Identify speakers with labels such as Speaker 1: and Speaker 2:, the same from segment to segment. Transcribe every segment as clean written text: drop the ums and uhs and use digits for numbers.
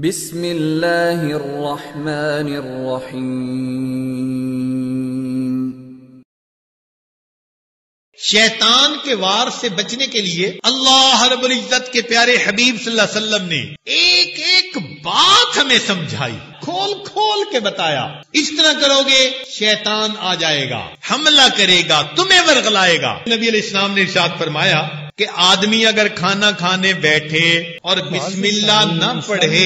Speaker 1: بسم اللہ الرحمن الرحیم۔
Speaker 2: شیطان کے وار سے بچنے کے لیے اللہ رب العزت کے پیارے حبیب صلی اللہ علیہ وسلم نے ایک ایک بات ہمیں سمجھائی، کھول کھول کے بتایا۔ اس طرح کرو گے شیطان آ جائے گا، حملہ کرے گا، تمہیں ورغلائے گا۔ نبی علیہ السلام نے ارشاد فرمایا کہ آدمی اگر کھانا کھانے بیٹھے اور بسم اللہ نہ پڑھے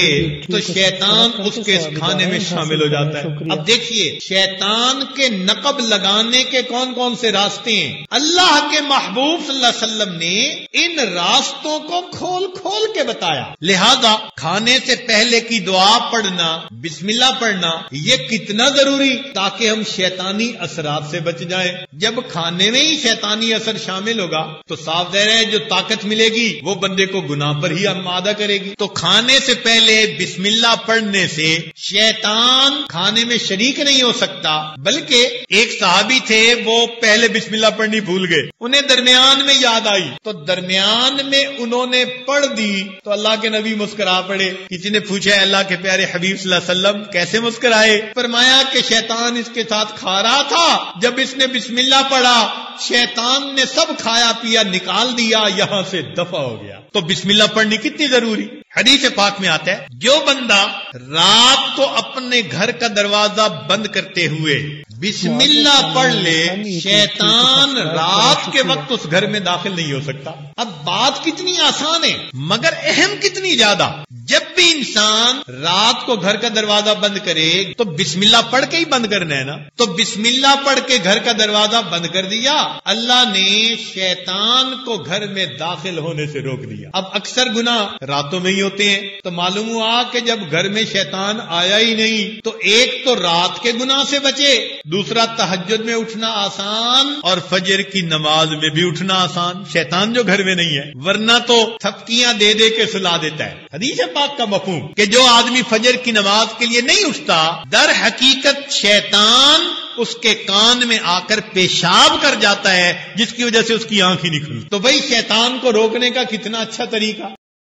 Speaker 2: تو شیطان اس کے کھانے میں شامل ہو جاتا ہے۔ اب دیکھیے شیطان کے نقب لگانے کے کون کون سے راستے ہیں، اللہ کے محبوب صلی اللہ علیہ وسلم نے ان راستوں کو کھول کھول کے بتایا۔ لہذا کھانے سے پہلے کی دعا پڑھنا، بسم اللہ پڑھنا، یہ کتنا ضروری تاکہ ہم شیطانی اثرات سے بچ جائیں۔ جب کھانے میں ہی شیطانی اثر شامل ہوگا تو صاف ظاہر ہے جو طاقت ملے گی وہ بندے کو گناہ پر ہی آمادہ کرے گی۔ تو کھانے سے پہلے بسم اللہ پڑھنے سے شیطان کھانے میں شریک نہیں ہو سکتا، بلکہ ایک صحابی تھے وہ پہلے بسم اللہ پڑھنی بھول گئے، انہیں درمیان میں یاد آئی تو درمیان میں انہوں نے پڑھ دی تو اللہ کے نبی مسکرا پڑے۔ کسی نے پوچھا اللہ کے پیارے حبیب صلی اللہ علیہ وسلم کیسے مسکرائے؟ فرمایا کہ شیطان اس کے ساتھ کھا رہا تھا، جب اس نے بسم اللہ پڑھا شیطان نے سب کھایا پیا نکال دیا، یہاں سے دفع ہو گیا۔ تو بسم اللہ پڑھنی کتنی ضروری۔ حدیث پاک میں آتا ہے جو بندہ رات کو اپنے گھر کا دروازہ بند کرتے ہوئے بسم اللہ پڑھ لے، شیطان رات کے وقت اس گھر میں داخل نہیں ہو سکتا۔ اب بات کتنی آسان ہے مگر اہم کتنی زیادہ۔ جب بھی انسان رات کو گھر کا دروازہ بند کرے تو بسم اللہ پڑھ کے ہی بند کرنا ہے نا، تو بسم اللہ پڑھ کے گھر کا دروازہ بند کر دیا، اللہ نے شیطان کو گھر میں داخل ہونے سے روک دیا۔ اب اکثر گناہ راتوں میں ہی ہوتے ہیں، تو معلوم ہوا کہ جب گھر میں شیطان آیا ہی نہیں تو ایک تو رات کے گناہ سے بچے، دوسرا تہجد میں اٹھنا آسان اور فجر کی نماز میں بھی اٹھنا آسان، شیطان جو گھر میں نہیں ہے، ورنہ تو تھپکیاں دے دے کے سلا دیتا ہے۔ حدیث پاک کا مفہوم کہ جو آدمی فجر کی نماز کے لیے نہیں اٹھتا در حقیقت شیطان اس کے کان میں آ کر پیشاب کر جاتا ہے، جس کی وجہ سے اس کی آنکھ ہی نہیں کھلتی۔ تو بھائی شیطان کو روکنے کا کتنا اچھا طریقہ۔